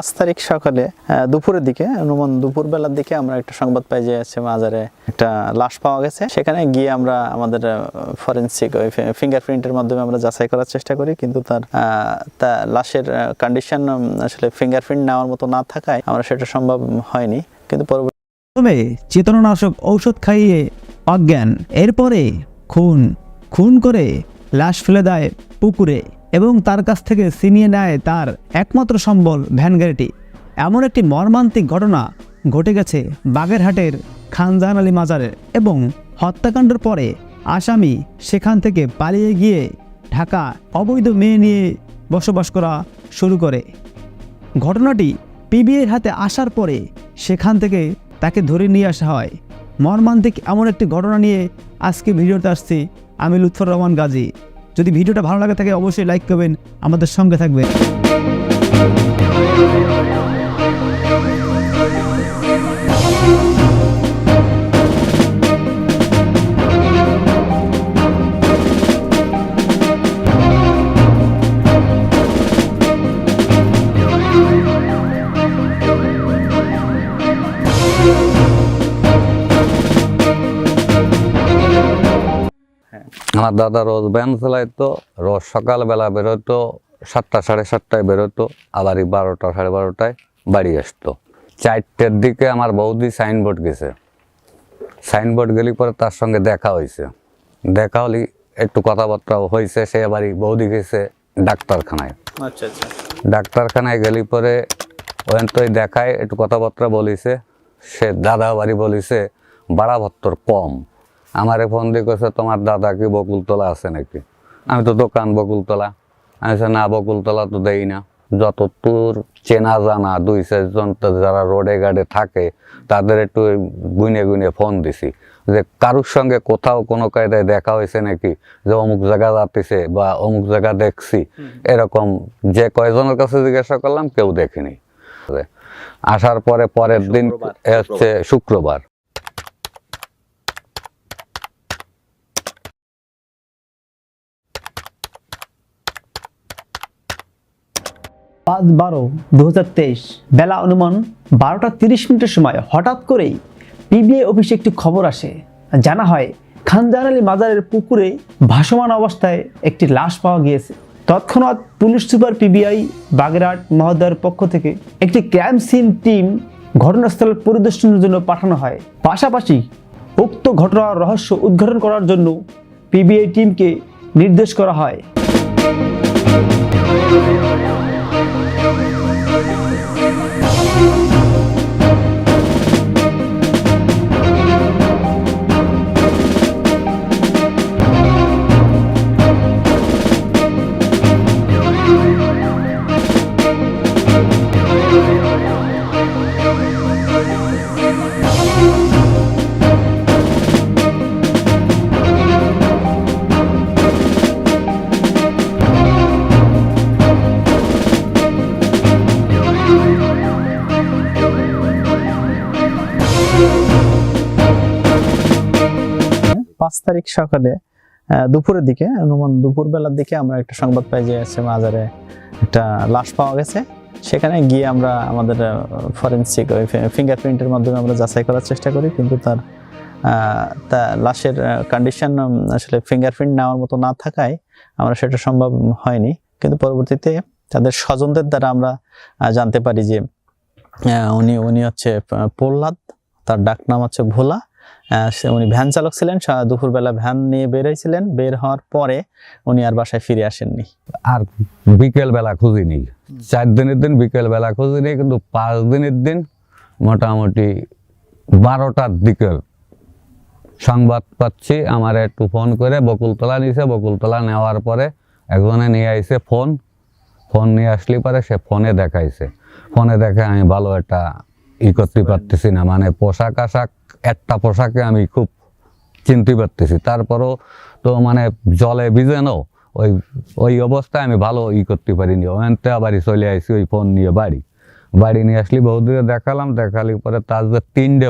5 তারিখ সকালে দুপুরের দিকে অনুমান দুপুরবেলার দিকে আমরা একটা সংবাদ পাই যে মাজারে একটা লাশ পাওয়া গেছে। সেখানে গিয়ে আমরা আমাদের ফরেনসিক ফিঙ্গারপ্রিন্টের মাধ্যমে আমরা যাচাই করার চেষ্টা করি, কিন্তু তার লাশের কন্ডিশন আসলে ফিঙ্গারপ্রিন্ট নেওয়ার মতো না থাকায় আমরা সেটা সম্ভব হয়নি। কিন্তু প্রথমে চেতনানাশক ঔষধ খাইয়ে অজ্ঞান, এরপরে খুন করে লাশ ফেলে দেয় পুকুরে এবং তার কাছ থেকে ছিনিয়ে নেয় তার একমাত্র সম্বল ভ্যান গাড়িটি। এমন একটি মর্মান্তিক ঘটনা ঘটে গেছে বাগেরহাটের খানজাহান আলী মাজারে এবং হত্যাকাণ্ডের পরে আসামি সেখান থেকে পালিয়ে গিয়ে ঢাকা অবৈধ মেয়ে নিয়ে বসবাস করা শুরু করে। ঘটনাটি পিবিআইয়ের হাতে আসার পরে সেখান থেকে তাকে ধরে নিয়ে আসা হয়। মর্মান্তিক এমন একটি ঘটনা নিয়ে আজকে ভিডিওতে আসছি আমি লুৎফর রহমান গাজী। যদি ভিডিওটা ভালো লাগে থাকে অবশ্যই লাইক করবেন, আমাদের সঙ্গে থাকবেন। আমার দাদা রোজ ভ্যান চালাইতো, রোজ সকালবেলা বেরোতো, 7টা সাড়ে 7টায় বেরোতো, আবার 12টা সাড়ে 12টায় বাড়ি আসতো। 4টের দিকে আমার বৌদি সাইনবোর্ড গেছে, সাইনবোর্ড গেলি পরে তার সঙ্গে দেখা হয়েছে। দেখা হলি একটু কথাবার্তা হয়েছে। সে আবার বৌদি গেছে ডাক্তারখানায়। আচ্ছা আচ্ছা, ডাক্তারখানায় গেলি পরে ওখান তো দেখায় একটু কথাবার্তা বলিছে। সে দাদা বাড়ি বলিছে ভাড়া ভত্তর কম। আমারে ফোন দিয়ে কইছে তোমার দাদা কি বকুলতলা আছে নাকি? আমি তো দোকান বকুলতলা। আমি না বকুলতলা তো দেই না। যত তোর চেনা জানা 2-4 জন যারা রোডে গাড়ে থাকে তাদের একটু গুনে গুনে ফোন দিছি যে কারুর সঙ্গে কোথাও কোনো কায়দায় দেখা হয়েছে নাকি, যে অমুক জায়গা যাতেছে বা অমুক জায়গা দেখছি, এরকম যে কয়জনের কাছে জিজ্ঞাসা করলাম কেউ দেখেনি। আসার পরে পরের দিন হচ্ছে শুক্রবার। পাঁচ 12/2023 বেলা অনুমান 12টা 30 মিনিটের সময় হঠাৎ করেই পিবিআই অফিসে একটি খবর আসে। জানা হয় খানজাহান আলী মাজারের পুকুরে ভাসমান অবস্থায় একটি লাশ পাওয়া গিয়েছে। তৎক্ষণাৎ পুলিশ সুপার পিবিআই বাগেরহাট মহোদয়ের পক্ষ থেকে একটি ক্রাইম সিন টিম ঘটনাস্থল পরিদর্শনের জন্য পাঠানো হয়। পাশাপাশি উক্ত ঘটনার রহস্য উদ্ঘাটন করার জন্য পিবিআই টিমকে নির্দেশ করা হয়। পাঁচ তারিখ সকালে দুপুরের দিকে অনুমান দুপুরবেলার দিকে আমরা একটা সংবাদ পাই যে মাজারে একটা লাশ পাওয়া গেছে। সেখানে গিয়ে আমরা আমাদের ফরেনসিক ফিঙ্গারপ্রিন্টের মাধ্যমে আমরা যাচাই করার চেষ্টা করি, কিন্তু তার লাশের কন্ডিশন আসলে ফিঙ্গারপ্রিন্ট নেওয়ার মতো না থাকায় আমরা সেটা সম্ভব হয়নি। কিন্তু পরবর্তীতে তাদের স্বজনদের দ্বারা আমরা জানতে পারি যে উনি হচ্ছে প্রহ্লাদ, তার ডাক নাম হচ্ছে ভোলা। উনি ভ্যান চালক ছিলেন, দুপুরবেলা ভ্যান নিয়ে বেরোইছিলেন। বের হওয়ার পরে উনি আর বাসায় ফিরে আসেননি। আর বিকেল বেলা খুঁজিনি, 4 দিনের দিন বিকেল বেলা খুঁজিনি, কিন্তু 5 দিনের দিন মোটামুটি 12টার দিকে সংবাদ পাচ্ছি। আমার একটু ফোন করে বকুলতলা নিয়েছে। বকুলতলা নেওয়ার পরে একজনে নিয়ে আইছে ফোন নিয়ে আসলি পরে সে ফোনে দেখাইছে। ফোনে দেখে আমি ভালো একটা করতে পারতেছি না, মানে পোশাক আশাক একটা পোশাকে আমি খুব চিনতে পারতেছি। তারপরও তো মানে জলে ভিজেনো ওই অবস্থায় আমি ভালো করতে পারিনি। ওখানতে আবার চলে আসি ওই ফোন নিয়ে বাড়ি নিয়ে আসলি বৌদিকে দেখালি পরে তার যে 3টে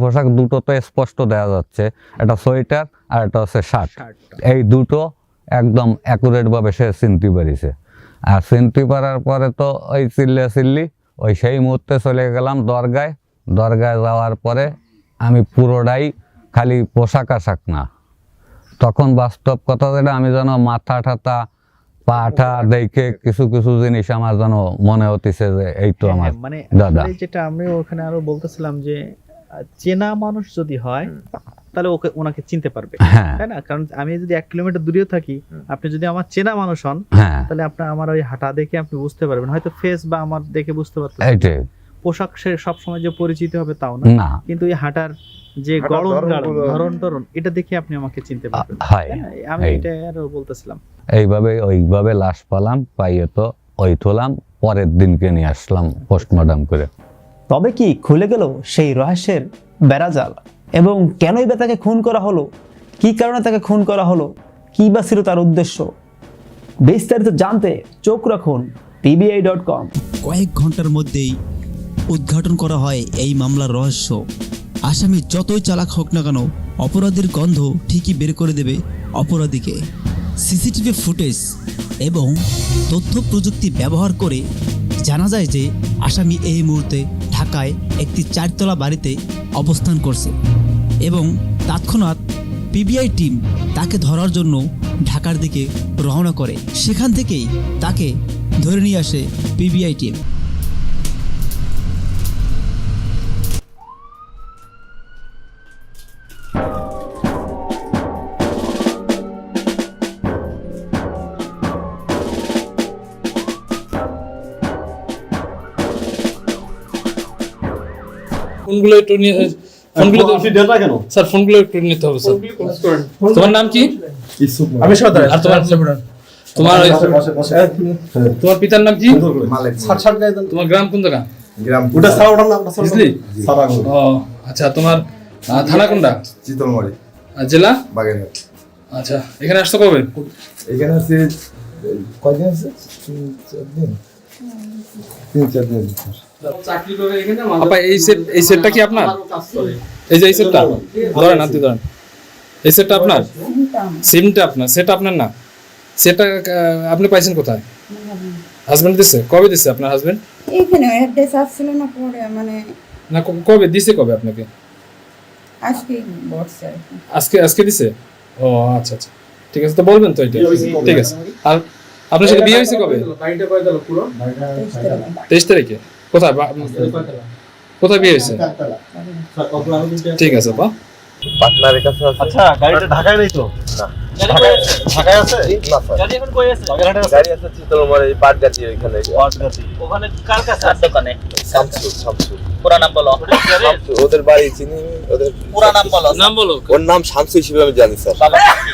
পোশাক দুটো তো স্পষ্ট দেখা যাচ্ছে, একটা সোয়েটার আর একটা হচ্ছে শার্ট। এই দুটো একদম অ্যাকুরেট ভাবে সে চিনতে পারিছে। আর চিনতে পারার পরে তো ওই চিল্লি ওই সেই মুহূর্তে চলে গেলাম দরগায় যাওয়ার পরে আমি পুরোটাই খালি পোশাক আশাক না, তখন বাস্তব কথা যেটা আমি যেন মাথা ঠাতা পাঠা দেখে কিছু কিছু জিনিস আমার যেন মনে হতেছে যে এই তো আমার মানে দাদা। আসলে যেটা আমি ওখানে আরো বলতেছিলাম যে চেনা মানুষ যদি হয় তাহলে ওনাকে চিনতে পারবে, হ্যাঁ তাই না? কারণ আমি যদি 1 কিলোমিটার দূরেও থাকি, আপনি যদি আমার চেনা মানুষ হন, হ্যাঁ তাহলে আপনার আমার ওই হাঁটা দেখে আপনি বুঝতে পারবেন, হয়তো ফেস বা আমার দেখে বুঝতে পারতেন, এইটাই পোশাক সে সবসময় যে পরিচিত হবে তাও না, না কিন্তু এই হাঁটার যে ধরন টরন এটা দেখে আপনি আমাকে চিনতে পারবেন, হয় তাই না? আমি এই। এটা আরো বলতেছিলাম। ওইভাবে লাশ পালাম, পাইয়ে তো ওই থলাম, পরের দিনকে নিয়ে আসলাম পোস্টমর্টম করে। তবে কি খুলে গেল সেই রহস্যের বেড়াজাল, এবং কেনই বা তাকে খুন করা হলো, কি কারণে তাকে খুন করা হলো, কি বা ছিল তার উদ্দেশ্য? বিস্তারিত জানতে চোখ রাখুন pbi.com। কয়েক ঘন্টার মধ্যেই উদ্ঘাটন করা হয় এই মামলার রহস্য। আসামি যতই চালাক হোক না কেন, অপরাধীর গন্ধ ঠিকই বের করে দেবে অপরাধীকে। সিসিটিভি ফুটেজ এবং তথ্য প্রযুক্তি ব্যবহার করে জানা যায় যে আসামি এই মুহূর্তে ঢাকায় একটি 4তলা বাড়িতে অবস্থান করছে, এবং তৎক্ষণাৎ পিবিআই টিম তাকে ধরার জন্য ঢাকার দিকে রওনা করে। সেখান থেকেই তাকে ধরে নিয়ে আসে পিবিআই টিম। ফোনগুলো একটু নিয়ে ফোনগুলো ডেটা কেন? স্যার ফোনগুলো একটু নিতে হবে স্যার। তোমার নাম কি? আমি সদাই। আর তোমার তোমার তোমার পিতার নাম কি? মালিক। ছাড় গায়ে দেন। তোমার গ্রাম কোন জায়গা? গ্রাম। ওটা সারাটার নাম বুঝলি? সারাগো। ও আচ্ছা, তোমার থানা কোনটা? চিতলমারি। আর জেলা? বাগেরহাট। আচ্ছা, এখানে আসতে কবে? এখানে আছে কয়দিন আছে? 3-4 দিন। 3-4 দিন। চাকরি করে এখানে আপা এই সেটটা কি আপনার? এই যে এই সেটটা ধরেন, আপনি ধরেন, এই সেটটা আপনার? সিমটা আপনার, সেটা আপনার না? সেটা আপনি পাইছেন কোথায়? হাজবেন্ড দিছে? কবে দিছে আপনার হাজবেন্ড? এখানে অ্যাড্রেস আসছিল না, পরে মানে না কবে দিছে, কবে আপনাকে? আজকে বলছে আর কি। আজকে দিছে? ও আচ্ছা আচ্ছা, ঠিক আছে, তো বলবেন তো এটা, ঠিক আছে। আর আপনার সাথে বিয়ে হয়েছে কবে? 23 তারিখে। কোথায় কোথায় বিয়ে হয়েছে? ঠিক আছে আপা। পার্টনারের কাছে আছে। আচ্ছা, গাড়িটা ঢাকায় নেই তো? না। ঢাকায় আছে? না স্যার। গাড়ি এখন কই আছে? বাগেরহাটে আছে? গাড়ি আছে চিতলমারি পাটগাছি ওখানে। পাটগাছি। ওখানে কার কাছে আছে দোকানে? শামসুর। পুরা নাম বলো। শামসুর, ওদের বাড়ি চিনি, ওদের পুরা নাম বলো। নাম বলো। ওর নাম শামসু হিসেবে আমি জানি স্যার। বাবা কি?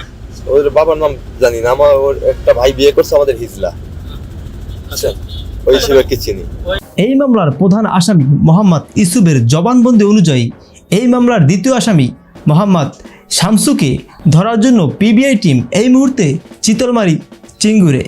ওদের বাবার নাম জানি না, আমার ওর একটা ভাই বিয়ে করছে আমাদের হিজলা। আচ্ছা, ওই হিসেবে কি চিনি। এই মামলার প্রধান আসামি মোহাম্মদ ইসুফের জবানবন্দি অনুযায়ী এই মামলার দ্বিতীয় আসামি মোহাম্মদ শামসুকে ধরার জন্য পিবিআই টিম এই মুহূর্তে চিতলমারি চিঙ্গুরে।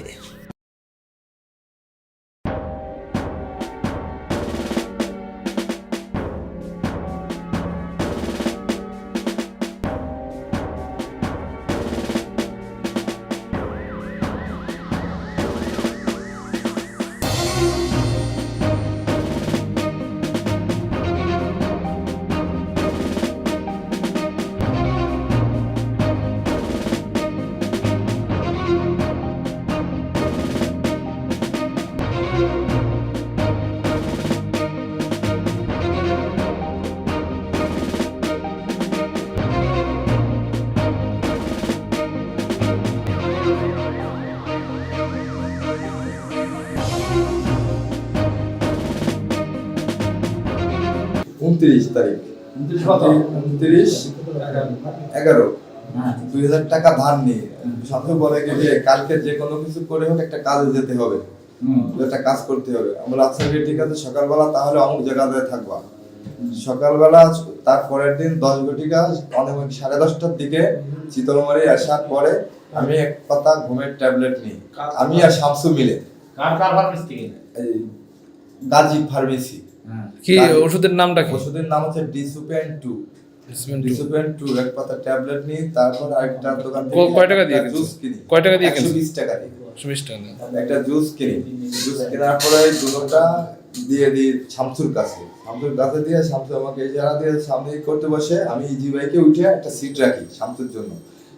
তারিখ 29/11/2000 টাকা ধার নিয়ে সাথে বলে যে কালকে যে কোনো কিছু করে হোক একটা কাজে যেতে হবে, একটা কাজ করতে হবে। আমরা আচ্ছা ঠিক আছে, সকালবেলা তাহলে অমুক জায়গায় থাকবা। সকালবেলা তার পরের দিন 10 ঘটিকা অনেক 10:30টার দিকে চিতলমারি আসার পরে আমি এক পাতা ঘুমের ট্যাবলেট নিই, আমি আর শামসু মিলে। কার ফার্মেসি থেকে? গাজী ফার্মেসি। কি ওষুধের নামটা কি? ওষুধের নাম হচ্ছে ডিসুপেন 2 এক পাতা ট্যাবলেট নিই, তারপর আরেকটা দোকান থেকে কয় টাকা দিয়ে জুস কিনি। কয় টাকা দিয়ে 120 টাকা দিয়ে। মিষ্টান্ন। একটা জুস কিনি, জুস কেনার পরে দুটোটা দিয়ে দিই শামসুর কাছে দিয়ে শামসু আমাকে ইশারা দিয়ে সামনে করতে বসে, আমি ইজি বাইকে উঠে একটা সিট রাখি শামসুর জন্য।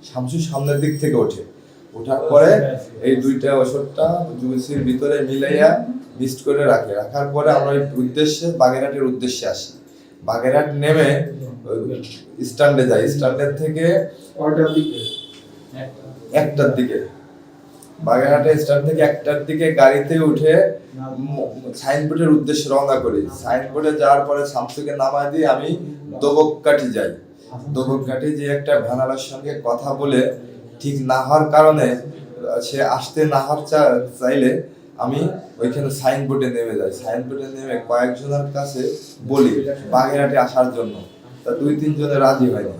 শামসু সামনের দিক থেকে ওঠার পরে এই দুইটা ওষুধটা জুসের ভিতরে মিলাইয়া মিক্সড করে রাখার পরে আমরা বাগেরহাটের উদ্দেশ্যে আসি। বাগেরহাট নেমে স্ট্যান্ডে যাই, স্ট্যান্ডের থেকে 1টার দিকে বাগেরহাটে স্ট্যান্ড থেকে 1টার দিকে গাড়িতে উঠে সাইনবোর্ডের উদ্দেশ্যে রওনা করি। সাইনবোর্ডে যাওয়ার পরে শামসুকে নামায় দিয়ে আমি দোবককাঠি যাই। দোবককাঠি যে একটা ভ্যানালার সঙ্গে কথা বলে ঠিক না হওয়ার কারণে সে আসতে না হওয়ার চাইলে আমি ওইখানে সাইনবোর্ডে নেমে যাই। সাইনবোর্ডে নেমে কয়েকজনের কাছে বলি বাগেরহাটে আসার জন্য, তা 2-3 জনে রাজি হয়নি।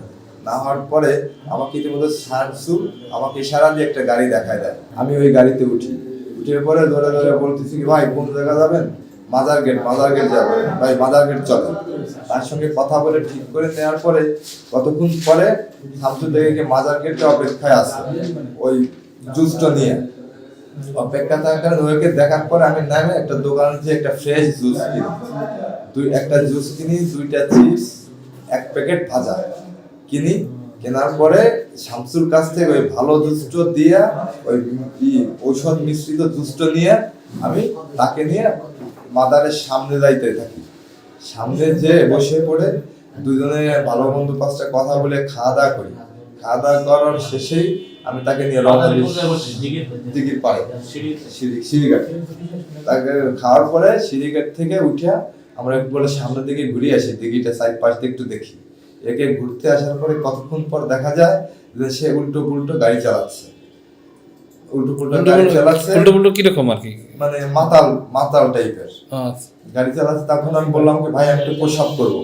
না হওয়ার পরে আমাকে ইতিমধ্যে শামসু আমাকে ইশারা দিয়ে একটা গাড়ি দেখায় দেয়। আমি ওই গাড়িতে উঠে পরে ধরে বলতেছি কি ভাই কোন জায়গা যাবেন? মাজার গেট যাবেন ভাই, মাজার গেট চলে। তার সঙ্গে কথা বলে ঠিক করে নেওয়ার পরে কতক্ষণ পরে শামসু দেখে মাজার গেটে অপেক্ষায় আছে ওই জুসটা নিয়ে। অপেক্ষা থাকার ওকে দেখার পরে আমি নামে একটা দোকানে যে একটা ফ্রেশ জুস কিনি, একটা জুস কিনি, 2টা চিপস, 1 প্যাকেট ভাজা কিনি। কেনার পরে শামসুর কাছ থেকে ওই ভালো জুসটা দিয়ে ওই ঔষধ মিশ্রিত জুসটা নিয়ে আমি তাকে নিয়ে মাদারের সামনে যাইতে থাকি। সামনে যে বসে পড়ে দুজনে ভালো মন্দ 5টা কথা বলে খাওয়া দাওয়া করি। খাওয়া দাওয়া করার শেষেই আমি তাকে নিয়ে রওনা দিই দিঘির পাড়ে, সিঁড়িঘাট। তাকে খাওয়ার পরে সিঁড়িঘাট থেকে উঠে আমরা একটু বলে সামনের দিকে ঘুরে আসি, দিঘিটা সাইড পাশ দিয়ে একটু দেখি। একে ঘুরতে আসার পরে কতক্ষণ পর দেখা যায় যে সে উল্টো গাড়ি চালাচ্ছে। উল্টো কিরকম আর কি, মানে মাতাল টাইপের গাড়ি চালাচ্ছে। তখন আমি বললাম কি ভাই আমি একটু প্রসাব করবো,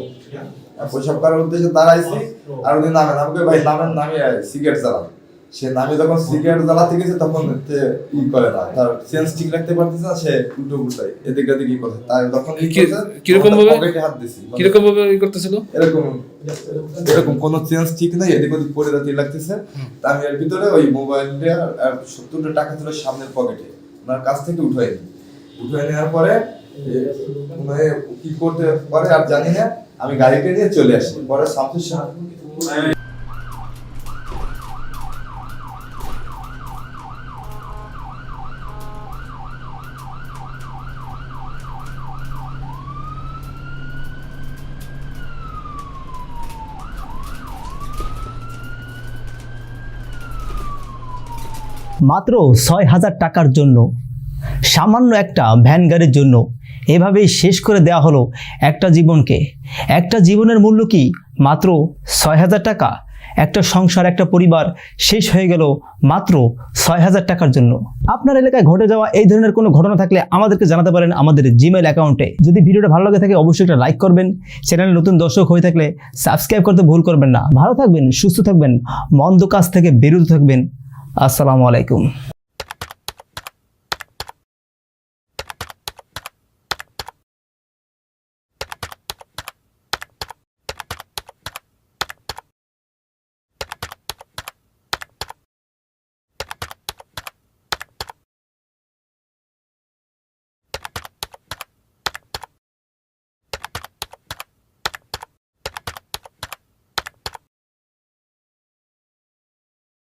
প্রসাব করার উদ্দেশ্যে দাঁড়াইছি। আর ওদিন নামেন, আমাকে ভাই নামিয়ে সিগারেট চালান। সে নামে যখন সিগারেট জ্বালাতে গেছে তখন ই করে না, তার সেন্স ঠিক রাখতে পারতেছে না, সে উল্টো এদিক ই করছে। তাই তখন কিরকম ভাবে পকেটে হাত দিছি, কিরকম ভাবে ই করতেছিল, এরকম কোন সেন্স ঠিক নাই, এদিক ওদিক পড়ে যাতে লাগতেছে। আমি এর ভিতরে ওই মোবাইলটা আর 70 টাকা ছিল সামনের পকেটে, ওনার কাছ থেকে উঠে নেওয়ার পরে মানে কি করতে পারে আর জানি না, আমি গাড়িটা নিয়ে চলে আসি। পরে শামসুর সাথে মাত্র ৬,০০০ টাকার জন্য, সামান্য একটা ভ্যান গাড়ির জন্য এভাবেই শেষ করে দেওয়া হলো একটা জীবনকে। একটা জীবনের মূল্য কি মাত্র ৬,০০০ টাকা? একটা সংসার, একটা পরিবার শেষ হয়ে গেল মাত্র ৬,০০০ টাকার জন্য। আপনার এলাকায় ঘটে যাওয়া এই ধরনের কোনো ঘটনা থাকলে আমাদেরকে জানাতে পারেন আমাদের জিমেইল অ্যাকাউন্টে। যদি ভিডিওটা ভালো লাগে থাকে অবশ্যই একটা লাইক করবেন। চ্যানেলে নতুন দর্শক হয়ে থাকলে সাবস্ক্রাইব করতে ভুল করবেন না। ভালো থাকবেন, সুস্থ থাকবেন, মন্দ কাজ থেকে বিরত থাকবেন। আসসালামু আলাইকুম।